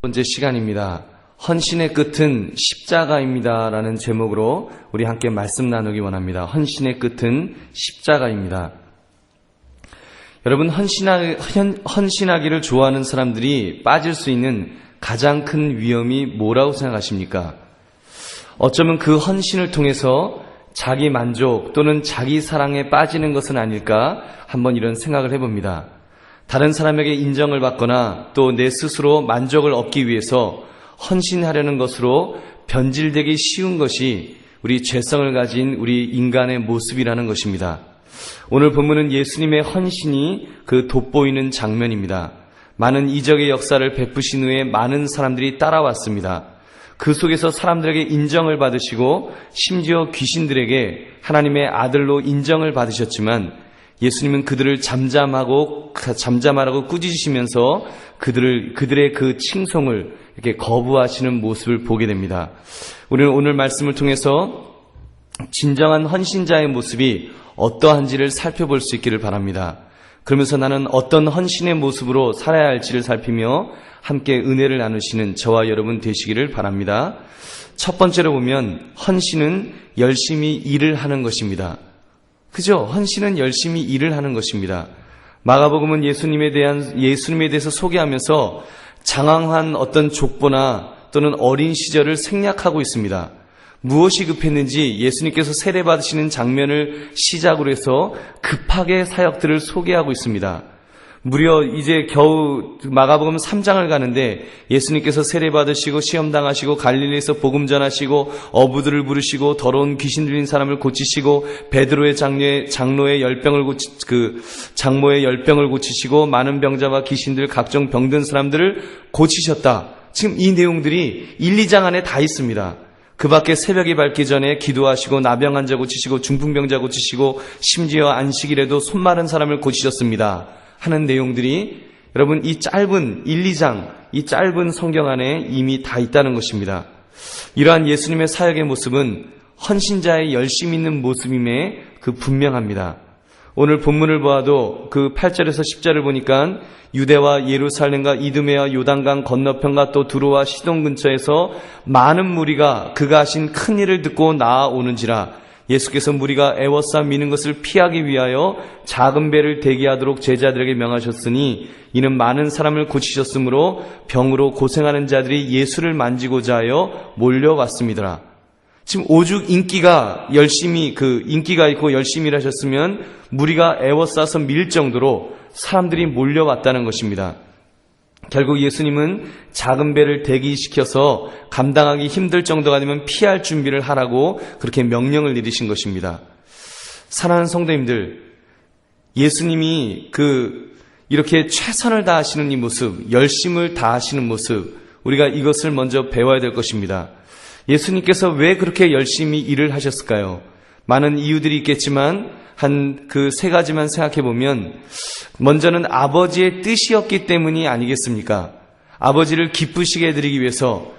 번째 시간입니다. 헌신의 끝은 십자가입니다 라는 제목으로 우리 함께 말씀 나누기 원합니다. 헌신의 끝은 십자가입니다. 여러분, 헌신하기를 좋아하는 사람들이 빠질 수 있는 가장 큰 위험이 뭐라고 생각하십니까? 어쩌면 그 헌신을 통해서 자기 만족 또는 자기 사랑에 빠지는 것은 아닐까 한번 이런 생각을 해봅니다. 다른 사람에게 인정을 받거나 또 내 스스로 만족을 얻기 위해서 헌신하려는 것으로 변질되기 쉬운 것이 우리 죄성을 가진 우리 인간의 모습이라는 것입니다. 오늘 본문은 예수님의 헌신이 그 돋보이는 장면입니다. 많은 이적의 역사를 베푸신 후에 많은 사람들이 따라왔습니다. 그 속에서 사람들에게 인정을 받으시고 심지어 귀신들에게 하나님의 아들로 인정을 받으셨지만 예수님은 그들을 잠잠하라고 꾸짖으시면서 그들의 그 칭송을 이렇게 거부하시는 모습을 보게 됩니다. 우리는 오늘 말씀을 통해서 진정한 헌신자의 모습이 어떠한지를 살펴볼 수 있기를 바랍니다. 그러면서 나는 어떤 헌신의 모습으로 살아야 할지를 살피며 함께 은혜를 나누시는 저와 여러분 되시기를 바랍니다. 첫 번째로 보면 헌신은 열심히 일을 하는 것입니다. 그죠? 헌신은 열심히 일을 하는 것입니다. 마가복음은 예수님에 대해서 소개하면서 장황한 어떤 족보나 또는 어린 시절을 생략하고 있습니다. 무엇이 급했는지 예수님께서 세례받으시는 장면을 시작으로 해서 급하게 사역들을 소개하고 있습니다. 무려 이제 겨우 마가복음 3장을 가는데 예수님께서 세례받으시고 시험당하시고 갈릴리에서 복음 전하시고 어부들을 부르시고 더러운 귀신 들린 사람을 고치시고 베드로의 장모의 열병을 고치시고 많은 병자와 귀신들 각종 병든 사람들을 고치셨다. 지금 이 내용들이 1, 2장 안에 다 있습니다. 그 밖에 새벽이 밝기 전에 기도하시고 나병 환자 고치시고 중풍병자 고치시고 심지어 안식일에도 손 마른 사람을 고치셨습니다 하는 내용들이 여러분 이 짧은 1, 2장 이 짧은 성경 안에 이미 다 있다는 것입니다. 이러한 예수님의 사역의 모습은 헌신자의 열심 있는 모습임에 분명합니다. 오늘 본문을 보아도 그 8절에서 10절을 보니까 유대와 예루살렘과 이두메와 요단강 건너편과 또 두로와 시돈 근처에서 많은 무리가 그가 하신 큰 일을 듣고 나아오는지라. 예수께서 무리가 애워싸 미는 것을 피하기 위하여 작은 배를 대기하도록 제자들에게 명하셨으니 이는 많은 사람을 고치셨으므로 병으로 고생하는 자들이 예수를 만지고자 하여 몰려왔습니다. 지금 오죽 인기가 있고 열심히 일하셨으면 무리가 애워싸서 밀 정도로 사람들이 몰려왔다는 것입니다. 결국 예수님은 작은 배를 대기시켜서 감당하기 힘들 정도가 되면 피할 준비를 하라고 그렇게 명령을 내리신 것입니다. 사랑하는 성도님들, 예수님이 이렇게 최선을 다하시는 이 모습, 열심을 다하시는 모습, 우리가 이것을 먼저 배워야 될 것입니다. 예수님께서 왜 그렇게 열심히 일을 하셨을까요? 많은 이유들이 있겠지만 한 세 가지만 생각해 보면 먼저는 아버지의 뜻이었기 때문이 아니겠습니까? 아버지를 기쁘시게 해드리기 위해서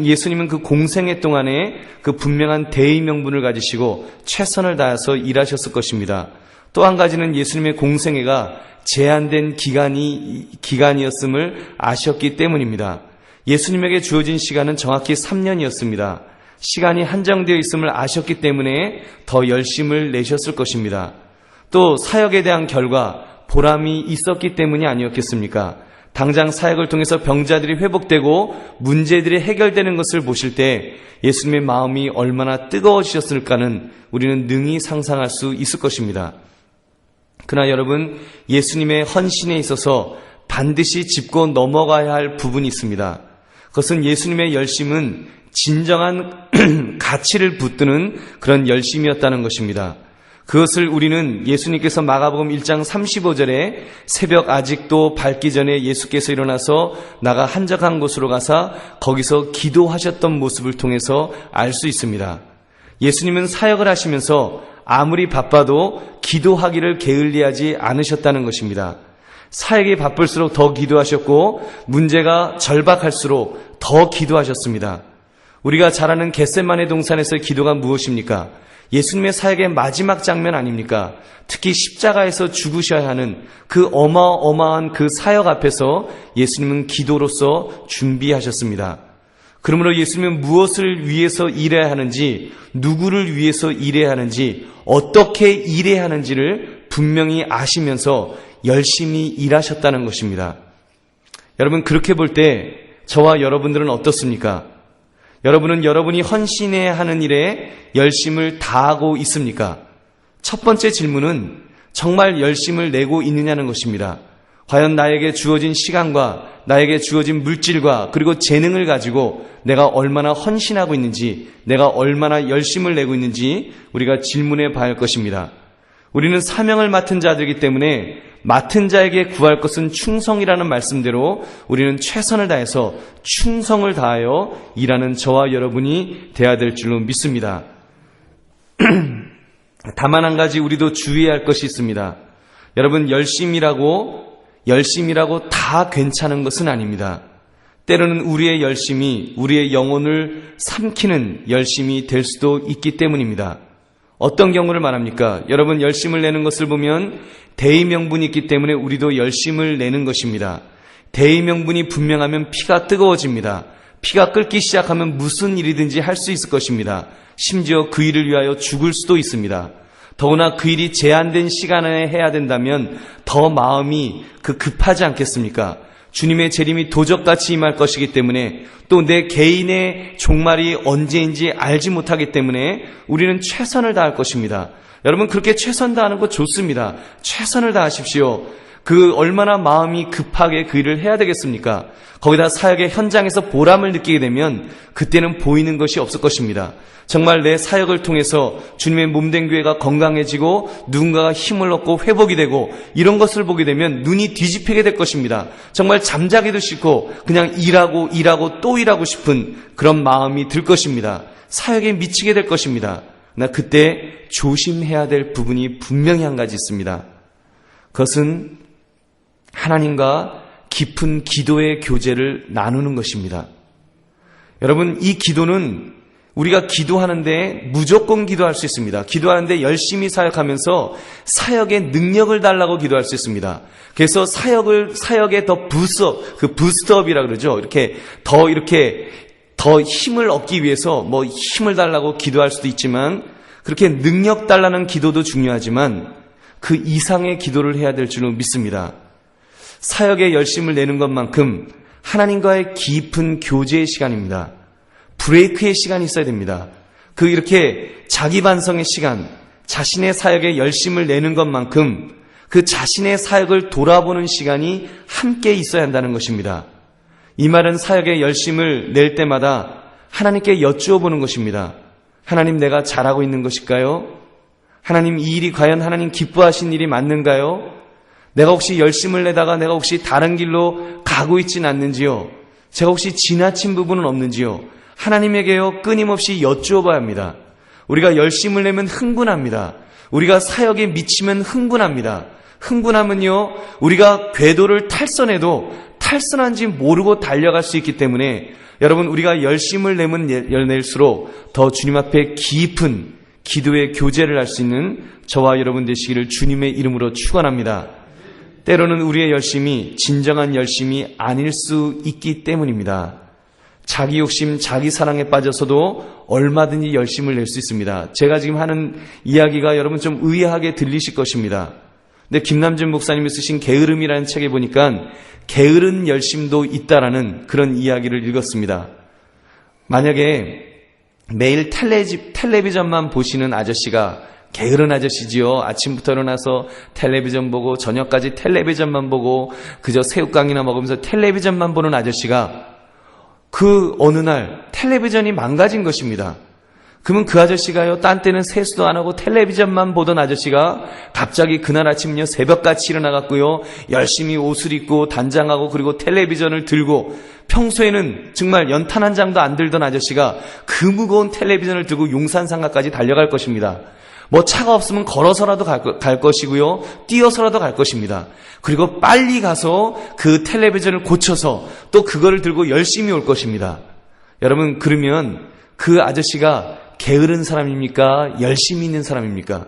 예수님은 그 공생애 동안에 그 분명한 대의 명분을 가지시고 최선을 다해서 일하셨을 것입니다. 또 한 가지는 예수님의 공생애가 제한된 기간이었음을 아셨기 때문입니다. 예수님에게 주어진 시간은 정확히 3년이었습니다. 시간이 한정되어 있음을 아셨기 때문에 더 열심을 내셨을 것입니다. 또 사역에 대한 결과, 보람이 있었기 때문이 아니었겠습니까? 당장 사역을 통해서 병자들이 회복되고 문제들이 해결되는 것을 보실 때 예수님의 마음이 얼마나 뜨거워지셨을까는 우리는 능히 상상할 수 있을 것입니다. 그러나 여러분, 예수님의 헌신에 있어서 반드시 짚고 넘어가야 할 부분이 있습니다. 그것은 예수님의 열심은 진정한 가치를 붙드는 그런 열심이었다는 것입니다. 그것을 우리는 예수님께서 마가복음 1장 35절에 새벽 아직도 밝기 전에 예수께서 일어나서 나가 한적한 곳으로 가사 거기서 기도하셨던 모습을 통해서 알 수 있습니다. 예수님은 사역을 하시면서 아무리 바빠도 기도하기를 게을리하지 않으셨다는 것입니다. 사역이 바쁠수록 더 기도하셨고 문제가 절박할수록 더 기도하셨습니다. 우리가 잘 아는 겟세마네 동산에서의 기도가 무엇입니까? 예수님의 사역의 마지막 장면 아닙니까? 특히 십자가에서 죽으셔야 하는 그 어마어마한 그 사역 앞에서 예수님은 기도로서 준비하셨습니다. 그러므로 예수님은 무엇을 위해서 일해야 하는지, 누구를 위해서 일해야 하는지, 어떻게 일해야 하는지를 분명히 아시면서 열심히 일하셨다는 것입니다. 여러분, 그렇게 볼 때 저와 여러분들은 어떻습니까? 여러분은 여러분이 헌신해야 하는 일에 열심을 다하고 있습니까? 첫 번째 질문은 정말 열심을 내고 있느냐는 것입니다. 과연 나에게 주어진 시간과 나에게 주어진 물질과 그리고 재능을 가지고 내가 얼마나 헌신하고 있는지, 내가 얼마나 열심을 내고 있는지 우리가 질문해 봐야 할 것입니다. 우리는 사명을 맡은 자들이기 때문에 맡은 자에게 구할 것은 충성이라는 말씀대로 우리는 최선을 다해서 충성을 다하여 일하는 저와 여러분이 돼야 될 줄로 믿습니다. 다만 한 가지 우리도 주의해야 할 것이 있습니다. 여러분, 열심이라고 다 괜찮은 것은 아닙니다. 때로는 우리의 열심이 우리의 영혼을 삼키는 열심이 될 수도 있기 때문입니다. 어떤 경우를 말합니까? 여러분, 열심을 내는 것을 보면 대의 명분이 있기 때문에 우리도 열심을 내는 것입니다. 대의 명분이 분명하면 피가 뜨거워집니다. 피가 끓기 시작하면 무슨 일이든지 할 수 있을 것입니다. 심지어 그 일을 위하여 죽을 수도 있습니다. 더구나 그 일이 제한된 시간에 해야 된다면 더 마음이 급하지 않겠습니까? 주님의 재림이 도적같이 임할 것이기 때문에 또 내 개인의 종말이 언제인지 알지 못하기 때문에 우리는 최선을 다할 것입니다. 여러분, 그렇게 최선 다하는 거 좋습니다. 최선을 다하십시오. 얼마나 마음이 급하게 그 일을 해야 되겠습니까? 거기다 사역의 현장에서 보람을 느끼게 되면 그때는 보이는 것이 없을 것입니다. 정말 내 사역을 통해서 주님의 몸된 교회가 건강해지고 누군가가 힘을 얻고 회복이 되고 이런 것을 보게 되면 눈이 뒤집히게 될 것입니다. 정말 잠자기도 싫고 그냥 일하고 또 일하고 싶은 그런 마음이 들 것입니다. 사역에 미치게 될 것입니다. 그러나 그때 조심해야 될 부분이 분명히 한 가지 있습니다. 그것은 하나님과 깊은 기도의 교제를 나누는 것입니다. 여러분, 이 기도는 우리가 기도하는데 무조건 기도할 수 있습니다. 기도하는데 열심히 사역하면서 사역의 능력을 달라고 기도할 수 있습니다. 그래서 사역의 더 부스트업이라 그러죠. 이렇게 더 힘을 얻기 위해서 힘을 달라고 기도할 수도 있지만, 그렇게 능력 달라는 기도도 중요하지만 그 이상의 기도를 해야 될 줄로 믿습니다. 사역에 열심을 내는 것만큼 하나님과의 깊은 교제의 시간입니다. 브레이크의 시간이 있어야 됩니다. 이렇게 자기 반성의 시간, 자신의 사역에 열심을 내는 것만큼 그 자신의 사역을 돌아보는 시간이 함께 있어야 한다는 것입니다. 이 말은 사역에 열심을 낼 때마다 하나님께 여쭈어 보는 것입니다. 하나님, 내가 잘하고 있는 것일까요? 하나님, 이 일이 과연 하나님 기뻐하신 일이 맞는가요? 내가 혹시 열심을 내다가 내가 혹시 다른 길로 가고 있진 않는지요? 제가 혹시 지나친 부분은 없는지요? 하나님에게요, 끊임없이 여쭈어 봐야 합니다. 우리가 열심을 내면 흥분합니다. 우리가 사역에 미치면 흥분합니다. 흥분하면요, 우리가 궤도를 탈선해도 탈선한지 모르고 달려갈 수 있기 때문에 여러분, 우리가 열심을 낼수록 더 주님 앞에 깊은 기도의 교제를 할 수 있는 저와 여러분 되시기를 주님의 이름으로 축원합니다. 때로는 우리의 열심이 진정한 열심이 아닐 수 있기 때문입니다. 자기 욕심, 자기 사랑에 빠져서도 얼마든지 열심을 낼 수 있습니다. 제가 지금 하는 이야기가 여러분 좀 의아하게 들리실 것입니다. 근데 김남준 목사님이 쓰신 게으름이라는 책에 보니까 게으른 열심도 있다라는 그런 이야기를 읽었습니다. 만약에 매일 텔레비전만 보시는 아저씨가 게으른 아저씨지요. 아침부터 일어나서 텔레비전 보고 저녁까지 텔레비전만 보고 그저 새우깡이나 먹으면서 텔레비전만 보는 아저씨가 어느 날 텔레비전이 망가진 것입니다. 그러면 그 아저씨가요, 딴 때는 세수도 안 하고 텔레비전만 보던 아저씨가 갑자기 그날 아침요, 새벽같이 일어나갖고요, 열심히 옷을 입고 단장하고 그리고 텔레비전을 들고, 평소에는 정말 연탄 한 장도 안 들던 아저씨가 그 무거운 텔레비전을 들고 용산상가까지 달려갈 것입니다. 차가 없으면 걸어서라도 갈 것이고요, 뛰어서라도 갈 것입니다. 그리고 빨리 가서 그 텔레비전을 고쳐서 또 그거를 들고 열심히 올 것입니다. 여러분, 그러면 그 아저씨가 게으른 사람입니까? 열심히 있는 사람입니까?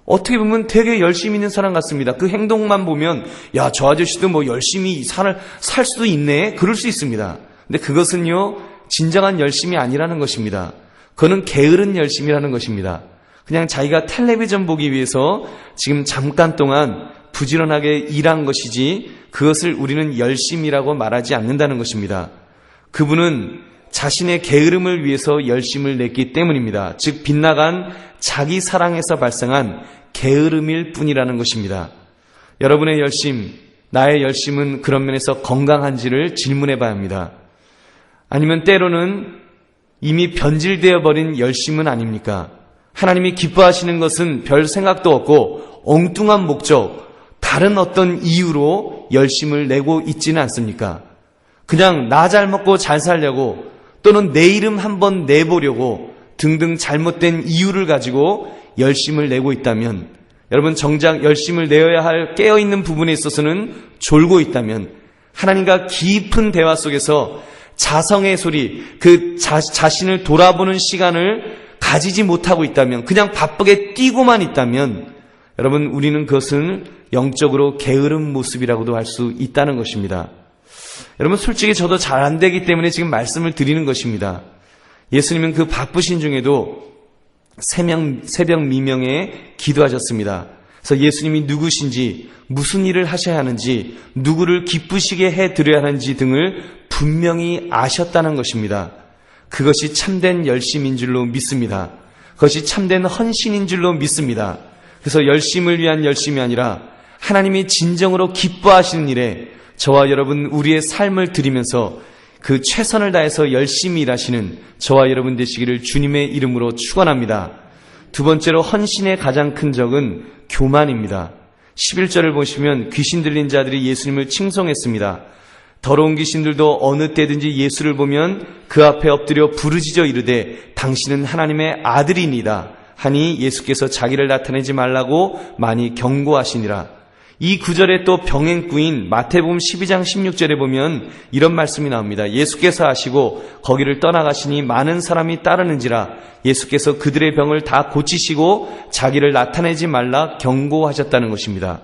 어떻게 보면 되게 열심히 있는 사람 같습니다. 그 행동만 보면 야, 저 아저씨도 뭐 열심히 살 수도 있네. 그럴 수 있습니다. 근데 그것은요, 진정한 열심이 아니라는 것입니다. 그거는 게으른 열심이라는 것입니다. 그냥 자기가 텔레비전 보기 위해서 지금 잠깐 동안 부지런하게 일한 것이지 그것을 우리는 열심이라고 말하지 않는다는 것입니다. 그분은 자신의 게으름을 위해서 열심을 냈기 때문입니다. 즉 빗나간 자기 사랑에서 발생한 게으름일 뿐이라는 것입니다. 여러분의 열심, 나의 열심은 그런 면에서 건강한지를 질문해 봐야 합니다. 아니면 때로는 이미 변질되어 버린 열심은 아닙니까? 하나님이 기뻐하시는 것은 별 생각도 없고 엉뚱한 목적, 다른 어떤 이유로 열심을 내고 있지는 않습니까? 그냥 나 잘 먹고 잘 살려고 또는 내 이름 한번 내보려고 등등 잘못된 이유를 가지고 열심을 내고 있다면, 여러분 정작 열심을 내어야 할 깨어있는 부분에 있어서는 졸고 있다면, 하나님과 깊은 대화 속에서 자성의 소리, 그 자신을 돌아보는 시간을 가지지 못하고 있다면, 그냥 바쁘게 뛰고만 있다면, 여러분 우리는 그것은 영적으로 게으른 모습이라고도 할 수 있다는 것입니다. 여러분 솔직히 저도 잘 안 되기 때문에 지금 말씀을 드리는 것입니다. 예수님은 그 바쁘신 중에도 새벽 미명에 기도하셨습니다. 그래서 예수님이 누구신지, 무슨 일을 하셔야 하는지, 누구를 기쁘시게 해드려야 하는지 등을 분명히 아셨다는 것입니다. 그것이 참된 열심인 줄로 믿습니다. 그것이 참된 헌신인 줄로 믿습니다. 그래서 열심을 위한 열심이 아니라 하나님이 진정으로 기뻐하시는 일에 저와 여러분 우리의 삶을 드리면서 그 최선을 다해서 열심히 일하시는 저와 여러분 되시기를 주님의 이름으로 축원합니다. 두 번째로 헌신의 가장 큰 적은 교만입니다. 11절을 보시면 귀신 들린 자들이 예수님을 칭송했습니다. 더러운 귀신들도 어느 때든지 예수를 보면 그 앞에 엎드려 부르짖어 이르되 당신은 하나님의 아들이니이다 하니 예수께서 자기를 나타내지 말라고 많이 경고하시니라. 이 구절에 또 병행구인 마태복음 12장 16절에 보면 이런 말씀이 나옵니다. 예수께서 하시고 거기를 떠나가시니 많은 사람이 따르는지라 예수께서 그들의 병을 다 고치시고 자기를 나타내지 말라 경고하셨다는 것입니다.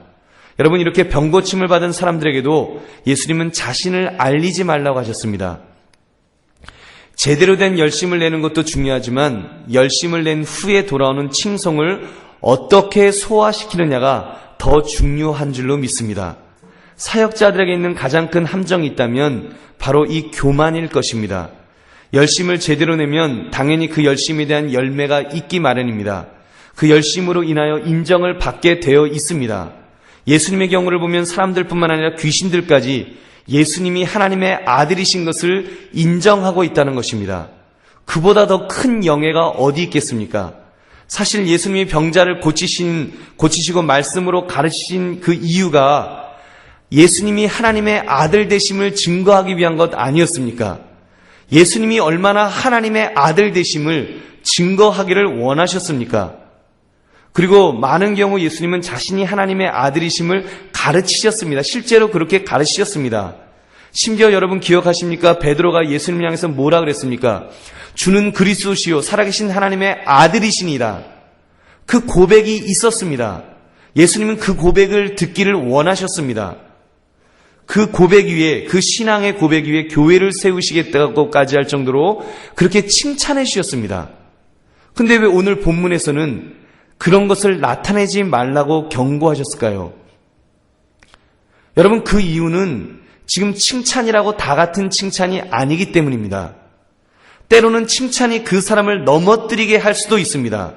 여러분 이렇게 병고침을 받은 사람들에게도 예수님은 자신을 알리지 말라고 하셨습니다. 제대로 된 열심을 내는 것도 중요하지만 열심을 낸 후에 돌아오는 칭송을 어떻게 소화시키느냐가 더 중요한 줄로 믿습니다. 사역자들에게 있는 가장 큰 함정이 있다면 바로 이 교만일 것입니다. 열심을 제대로 내면 당연히 그 열심에 대한 열매가 있기 마련입니다. 그 열심으로 인하여 인정을 받게 되어 있습니다. 예수님의 경우를 보면 사람들뿐만 아니라 귀신들까지 예수님이 하나님의 아들이신 것을 인정하고 있다는 것입니다. 그보다 더 큰 영예가 어디 있겠습니까? 사실 예수님이 병자를 고치시고 말씀으로 가르치신 그 이유가 예수님이 하나님의 아들 되심을 증거하기 위한 것 아니었습니까? 예수님이 얼마나 하나님의 아들 되심을 증거하기를 원하셨습니까? 그리고 많은 경우 예수님은 자신이 하나님의 아들이심을 가르치셨습니다. 실제로 그렇게 가르치셨습니다. 심지어 여러분 기억하십니까? 베드로가 예수님 향해서 뭐라 그랬습니까? 주는 그리스도시요 살아계신 하나님의 아들이시니라. 그 고백이 있었습니다. 예수님은 그 고백을 듣기를 원하셨습니다. 그 고백 위에, 그 신앙의 고백 위에 교회를 세우시겠다고까지 할 정도로 그렇게 칭찬해 주셨습니다. 근데 왜 오늘 본문에서는 그런 것을 나타내지 말라고 경고하셨을까요? 여러분 그 이유는 지금 칭찬이라고 다 같은 칭찬이 아니기 때문입니다. 때로는 칭찬이 그 사람을 넘어뜨리게 할 수도 있습니다.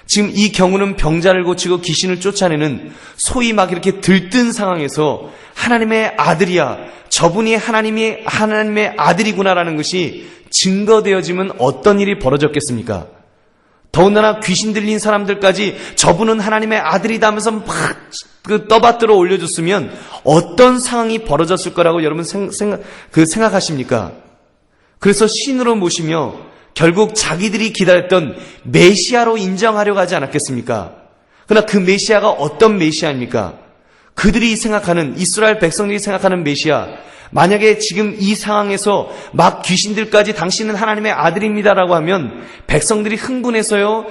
지금 이 경우는 병자를 고치고 귀신을 쫓아내는 소위 막 이렇게 들뜬 상황에서 하나님의 아들이야, 저분이 하나님의 아들이구나라는 것이 증거되어지면 어떤 일이 벌어졌겠습니까? 더군다나 귀신 들린 사람들까지 저분은 하나님의 아들이다 하면서 막 떠받들어 올려줬으면 어떤 상황이 벌어졌을 거라고 여러분 생각하십니까? 그래서 신으로 모시며 결국 자기들이 기다렸던 메시아로 인정하려고 하지 않았겠습니까? 그러나 그 메시아가 어떤 메시아입니까? 그들이 생각하는, 이스라엘 백성들이 생각하는 메시아, 만약에 지금 이 상황에서 막 귀신들까지 당신은 하나님의 아들입니다라고 하면 백성들이 흥분해서요,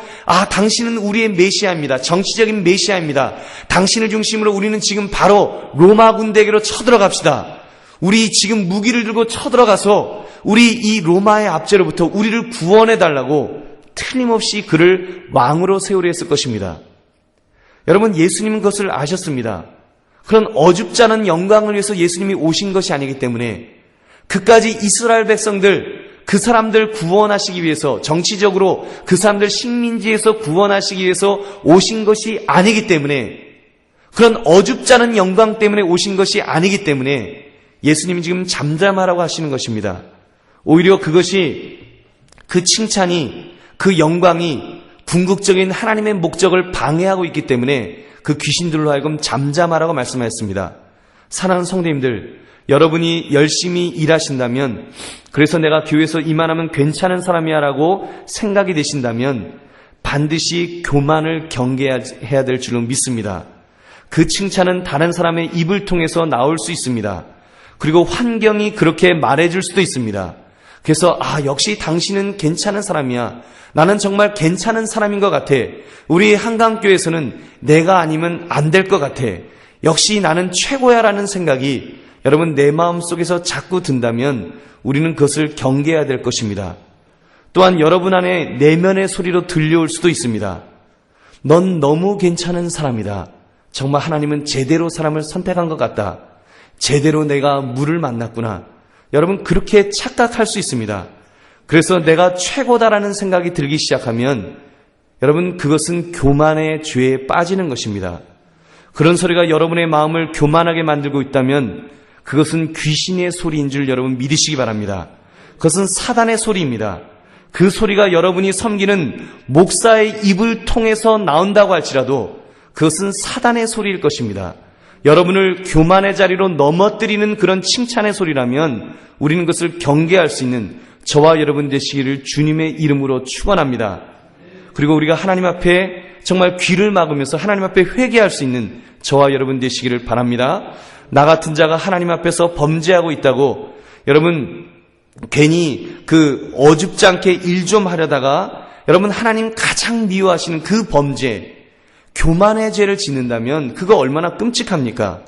당신은 우리의 메시아입니다. 정치적인 메시아입니다. 당신을 중심으로 우리는 지금 바로 로마 군대에게로 쳐들어갑시다. 우리 지금 무기를 들고 쳐들어가서 우리 이 로마의 압제로부터 우리를 구원해달라고 틀림없이 그를 왕으로 세우려 했을 것입니다. 여러분, 예수님은 그것을 아셨습니다. 그런 어줍지 않은 영광을 위해서 예수님이 오신 것이 아니기 때문에 그까지 이스라엘 백성들, 그 사람들 구원하시기 위해서, 정치적으로 그 사람들 식민지에서 구원하시기 위해서 오신 것이 아니기 때문에, 그런 어줍지 않은 영광 때문에 오신 것이 아니기 때문에 예수님이 지금 잠잠하라고 하시는 것입니다. 오히려 그것이, 그 칭찬이, 그 영광이 궁극적인 하나님의 목적을 방해하고 있기 때문에 그 귀신들로 하여금 잠잠하라고 말씀하셨습니다. 사랑하는 성도님들, 여러분이 열심히 일하신다면, 그래서 내가 교회에서 이만하면 괜찮은 사람이야 라고 생각이 되신다면 반드시 교만을 경계해야 될 줄로 믿습니다. 그 칭찬은 다른 사람의 입을 통해서 나올 수 있습니다. 그리고 환경이 그렇게 말해줄 수도 있습니다. 그래서 역시 당신은 괜찮은 사람이야. 나는 정말 괜찮은 사람인 것 같아. 우리 한강교회에서는 내가 아니면 안 될 것 같아. 역시 나는 최고야라는 생각이 여러분 내 마음속에서 자꾸 든다면 우리는 그것을 경계해야 될 것입니다. 또한 여러분 안에 내면의 소리로 들려올 수도 있습니다. 넌 너무 괜찮은 사람이다. 정말 하나님은 제대로 사람을 선택한 것 같다. 제대로 내가 물을 만났구나. 여러분 그렇게 착각할 수 있습니다. 그래서 내가 최고다라는 생각이 들기 시작하면 여러분 그것은 교만의 죄에 빠지는 것입니다. 그런 소리가 여러분의 마음을 교만하게 만들고 있다면 그것은 귀신의 소리인 줄 여러분 믿으시기 바랍니다. 그것은 사단의 소리입니다. 그 소리가 여러분이 섬기는 목사의 입을 통해서 나온다고 할지라도 그것은 사단의 소리일 것입니다. 여러분을 교만의 자리로 넘어뜨리는 그런 칭찬의 소리라면 우리는 그것을 경계할 수 있는 저와 여러분 되시기를 주님의 이름으로 축원합니다. 그리고 우리가 하나님 앞에 정말 귀를 막으면서 하나님 앞에 회개할 수 있는 저와 여러분 되시기를 바랍니다. 나 같은 자가 하나님 앞에서 범죄하고 있다고 여러분 괜히 그 어줍지 않게 일 좀 하려다가 여러분 하나님 가장 미워하시는 그 범죄, 교만의 죄를 짓는다면 그거 얼마나 끔찍합니까?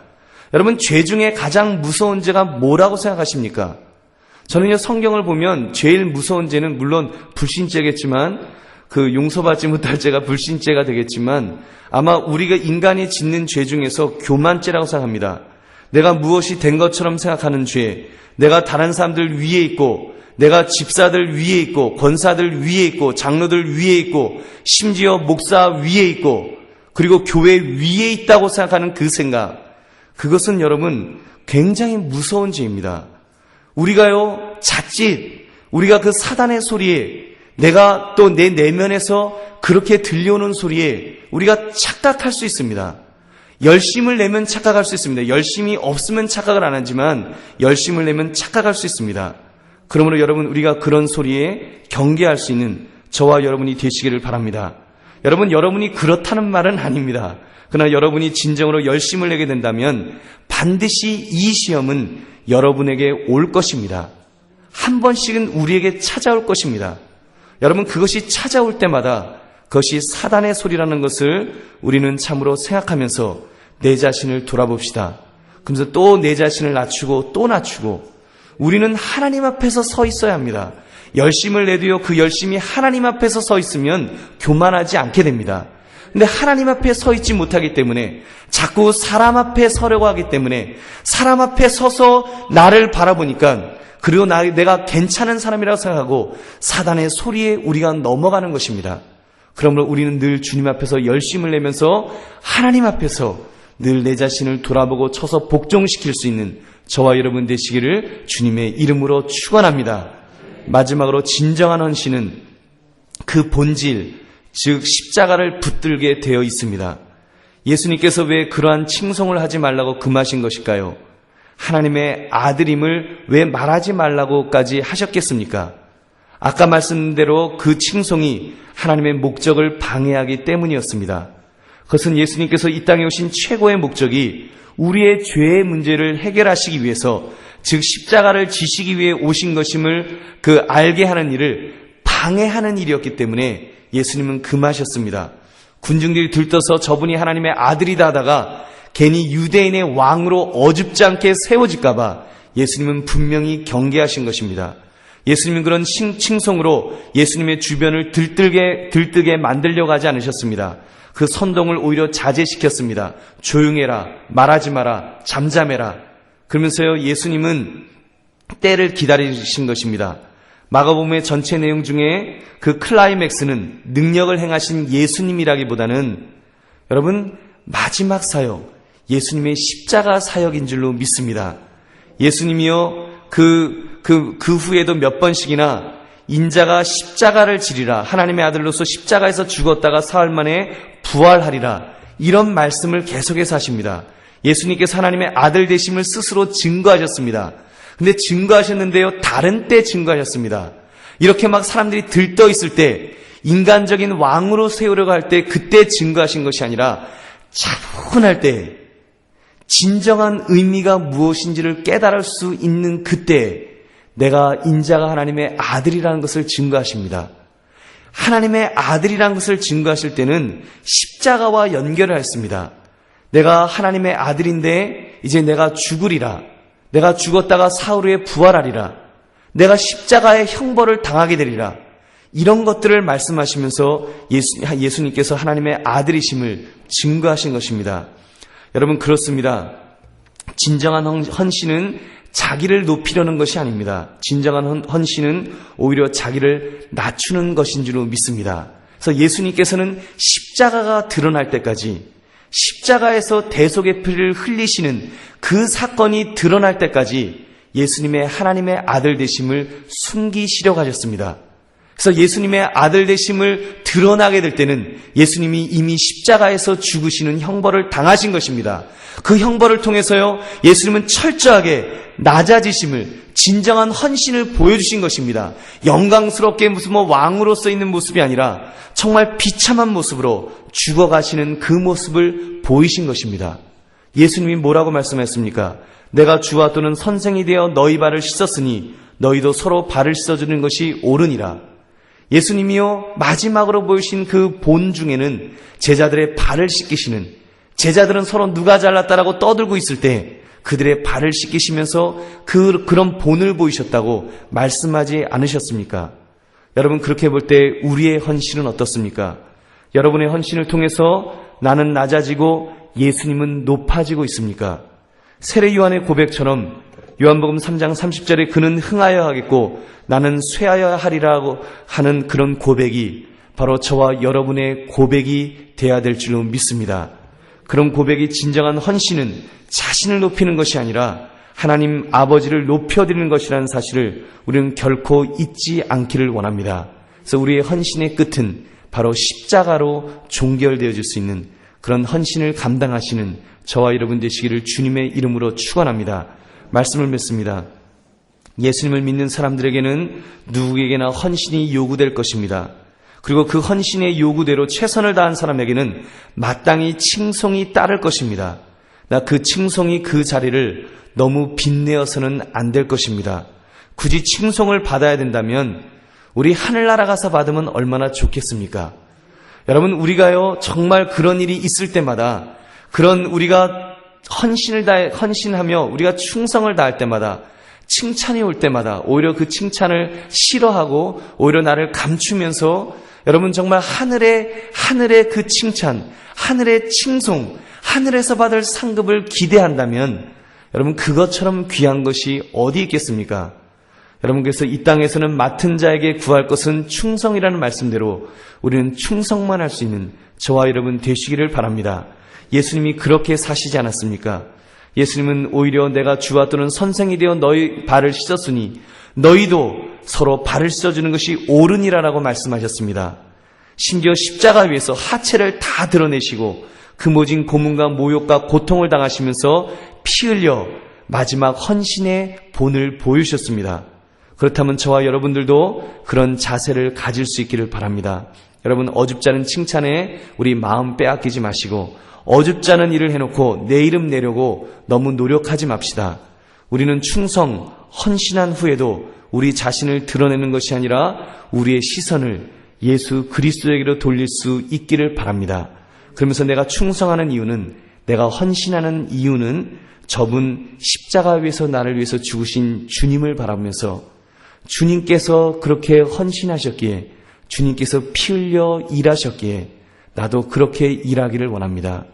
여러분 죄 중에 가장 무서운 죄가 뭐라고 생각하십니까? 저는요 성경을 보면 제일 무서운 죄는 물론 불신죄겠지만 그 용서받지 못할 죄가 불신죄가 되겠지만 아마 우리가 인간이 짓는 죄 중에서 교만죄라고 생각합니다. 내가 무엇이 된 것처럼 생각하는 죄, 내가 다른 사람들 위에 있고 내가 집사들 위에 있고 권사들 위에 있고 장로들 위에 있고 심지어 목사 위에 있고 그리고 교회 위에 있다고 생각하는 그 생각, 그것은 여러분 굉장히 무서운 죄입니다. 우리가요 자칫 우리가 그 사단의 소리에 내가 또 내 내면에서 그렇게 들려오는 소리에 우리가 착각할 수 있습니다. 열심을 내면 착각할 수 있습니다. 열심이 없으면 착각을 안 하지만 열심을 내면 착각할 수 있습니다. 그러므로 여러분 우리가 그런 소리에 경계할 수 있는 저와 여러분이 되시기를 바랍니다. 여러분 여러분이 그렇다는 말은 아닙니다. 그러나 여러분이 진정으로 열심을 내게 된다면 반드시 이 시험은 여러분에게 올 것입니다. 한 번씩은 우리에게 찾아올 것입니다. 여러분 그것이 찾아올 때마다 그것이 사단의 소리라는 것을 우리는 참으로 생각하면서 내 자신을 돌아봅시다. 그러면서 또 내 자신을 낮추고 또 낮추고 우리는 하나님 앞에서 서 있어야 합니다. 열심을 내도요 그 열심이 하나님 앞에서 서 있으면 교만하지 않게 됩니다. 근데 하나님 앞에 서 있지 못하기 때문에 자꾸 사람 앞에 서려고 하기 때문에 사람 앞에 서서 나를 바라보니까 그리고 내가 괜찮은 사람이라고 생각하고 사단의 소리에 우리가 넘어가는 것입니다. 그러므로 우리는 늘 주님 앞에서 열심을 내면서 하나님 앞에서 늘 내 자신을 돌아보고 쳐서 복종시킬 수 있는 저와 여러분 되시기를 주님의 이름으로 축원합니다. 마지막으로 진정한 헌신은 그 본질, 즉 십자가를 붙들게 되어 있습니다. 예수님께서 왜 그러한 칭송을 하지 말라고 금하신 것일까요? 하나님의 아들임을 왜 말하지 말라고까지 하셨겠습니까? 아까 말씀대로 그 칭송이 하나님의 목적을 방해하기 때문이었습니다. 그것은 예수님께서 이 땅에 오신 최고의 목적이 우리의 죄의 문제를 해결하시기 위해서, 즉 십자가를 지시기 위해 오신 것임을 알게 하는 일을 방해하는 일이었기 때문에 예수님은 금하셨습니다. 군중들이 들떠서 저분이 하나님의 아들이다 하다가 괜히 유대인의 왕으로 어줍지 않게 세워질까 봐 예수님은 분명히 경계하신 것입니다. 예수님은 그런 칭송으로 예수님의 주변을 들뜨게 만들려고 하지 않으셨습니다. 그 선동을 오히려 자제시켰습니다. 조용해라, 말하지 마라, 잠잠해라. 그러면서요, 예수님은 때를 기다리신 것입니다. 마가복음의 전체 내용 중에 그 클라이맥스는 능력을 행하신 예수님이라기보다는 여러분 마지막 사역, 예수님의 십자가 사역인 줄로 믿습니다. 예수님이요, 그 후에도 몇 번씩이나 인자가 십자가를 지리라, 하나님의 아들로서 십자가에서 죽었다가 사흘 만에 부활하리라, 이런 말씀을 계속해서 하십니다. 예수님께서 하나님의 아들 되심을 스스로 증거하셨습니다. 근데 증거하셨는데요, 다른 때 증거하셨습니다. 이렇게 막 사람들이 들떠 있을 때, 인간적인 왕으로 세우려고 할 때 그때 증거하신 것이 아니라 차분할 때, 진정한 의미가 무엇인지를 깨달을 수 있는 그때 내가 인자가 하나님의 아들이라는 것을 증거하십니다. 하나님의 아들이라는 것을 증거하실 때는 십자가와 연결을 했습니다. 내가 하나님의 아들인데 이제 내가 죽으리라, 내가 죽었다가 사흘 후에 부활하리라, 내가 십자가의 형벌을 당하게 되리라, 이런 것들을 말씀하시면서 예수님께서 하나님의 아들이심을 증거하신 것입니다. 여러분, 그렇습니다. 진정한 헌신은 자기를 높이려는 것이 아닙니다. 진정한 헌신은 오히려 자기를 낮추는 것인 줄로 믿습니다. 그래서 예수님께서는 십자가가 드러날 때까지, 십자가에서 대속의 피를 흘리시는 그 사건이 드러날 때까지 예수님의 하나님의 아들 되심을 숨기시려고 하셨습니다. 그래서 예수님의 아들 되심을 드러나게 될 때는 예수님이 이미 십자가에서 죽으시는 형벌을 당하신 것입니다. 그 형벌을 통해서요, 예수님은 철저하게 낮아지심을, 진정한 헌신을 보여주신 것입니다. 영광스럽게 무슨 왕으로서 있는 모습이 아니라 정말 비참한 모습으로 죽어가시는 그 모습을 보이신 것입니다. 예수님이 뭐라고 말씀하셨습니까? 내가 주와 또는 선생이 되어 너희 발을 씻었으니 너희도 서로 발을 씻어주는 것이 옳으니라. 예수님이요, 마지막으로 보이신 그 본 중에는 제자들의 발을 씻기시는, 제자들은 서로 누가 잘났다라고 떠들고 있을 때 그들의 발을 씻기시면서 그런 본을 보이셨다고 말씀하지 않으셨습니까? 여러분, 그렇게 볼 때 우리의 헌신은 어떻습니까? 여러분의 헌신을 통해서 나는 낮아지고 예수님은 높아지고 있습니까? 세례 요한의 고백처럼 요한복음 3장 30절에 그는 흥하여 하겠고 나는 쇠하여 하리라고 하는 그런 고백이 바로 저와 여러분의 고백이 돼야 될 줄로 믿습니다. 그런 고백이 진정한 헌신은 자신을 높이는 것이 아니라 하나님 아버지를 높여드리는 것이라는 사실을 우리는 결코 잊지 않기를 원합니다. 그래서 우리의 헌신의 끝은 바로 십자가로 종결되어질 수 있는 그런 헌신을 감당하시는 저와 여러분 되시기를 주님의 이름으로 축원합니다. 말씀을 맺습니다. 예수님을 믿는 사람들에게는 누구에게나 헌신이 요구될 것입니다. 그리고 그 헌신의 요구대로 최선을 다한 사람에게는 마땅히 칭송이 따를 것입니다. 그 칭송이 그 자리를 너무 빚내어서는 안 될 것입니다. 굳이 칭송을 받아야 된다면 우리 하늘나라 가서 받으면 얼마나 좋겠습니까? 여러분, 우리가요 정말 그런 일이 있을 때마다, 그런 우리가 헌신하며 우리가 충성을 다할 때마다, 칭찬이 올 때마다 오히려 그 칭찬을 싫어하고 오히려 나를 감추면서 여러분 정말 하늘의 그 칭찬, 하늘의 칭송, 하늘에서 받을 상급을 기대한다면 여러분 그것처럼 귀한 것이 어디 있겠습니까? 여러분께서 이 땅에서는 맡은 자에게 구할 것은 충성이라는 말씀대로 우리는 충성만 할 수 있는 저와 여러분 되시기를 바랍니다. 예수님이 그렇게 사시지 않았습니까? 예수님은 오히려 내가 주와 또는 선생이 되어 너희 발을 씻었으니 너희도 서로 발을 씻어주는 것이 옳으니라라고 말씀하셨습니다. 심지어 십자가 위에서 하체를 다 드러내시고 그 모진 고문과 모욕과 고통을 당하시면서 피 흘려 마지막 헌신의 본을 보여주셨습니다. 그렇다면 저와 여러분들도 그런 자세를 가질 수 있기를 바랍니다. 여러분, 어줍지 않은 칭찬에 우리 마음 빼앗기지 마시고 어줍지 않은 일을 해놓고 내 이름 내려고 너무 노력하지 맙시다. 우리는 충성, 헌신한 후에도 우리 자신을 드러내는 것이 아니라 우리의 시선을 예수 그리스도에게로 돌릴 수 있기를 바랍니다. 그러면서 내가 충성하는 이유는, 내가 헌신하는 이유는 저분 십자가 위에서 나를 위해서 죽으신 주님을 바라보면서 주님께서 그렇게 헌신하셨기에, 주님께서 피 흘려 일하셨기에 나도 그렇게 일하기를 원합니다.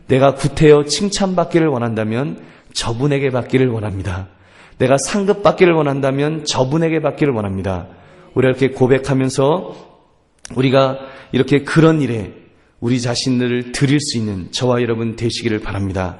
내가 구태여 칭찬받기를 원한다면 저분에게 받기를 원합니다. 내가 상급 받기를 원한다면 저분에게 받기를 원합니다. 우리가 이렇게 고백하면서 우리가 이렇게 그런 일에 우리 자신들을 드릴 수 있는 저와 여러분 되시기를 바랍니다.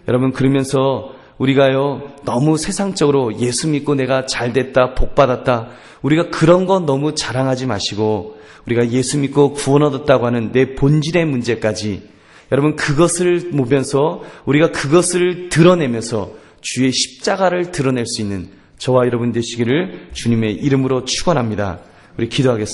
여러분, 그러면서 우리가요 너무 세상적으로 예수 믿고 내가 잘됐다, 복받았다, 우리가 그런 거 너무 자랑하지 마시고 우리가 예수 믿고 구원 얻었다고 하는 내 본질의 문제까지, 여러분 그것을 보면서 우리가 그것을 드러내면서 주의 십자가를 드러낼 수 있는 저와 여러분 되시기를 주님의 이름으로 축원합니다. 우리 기도하겠습니다.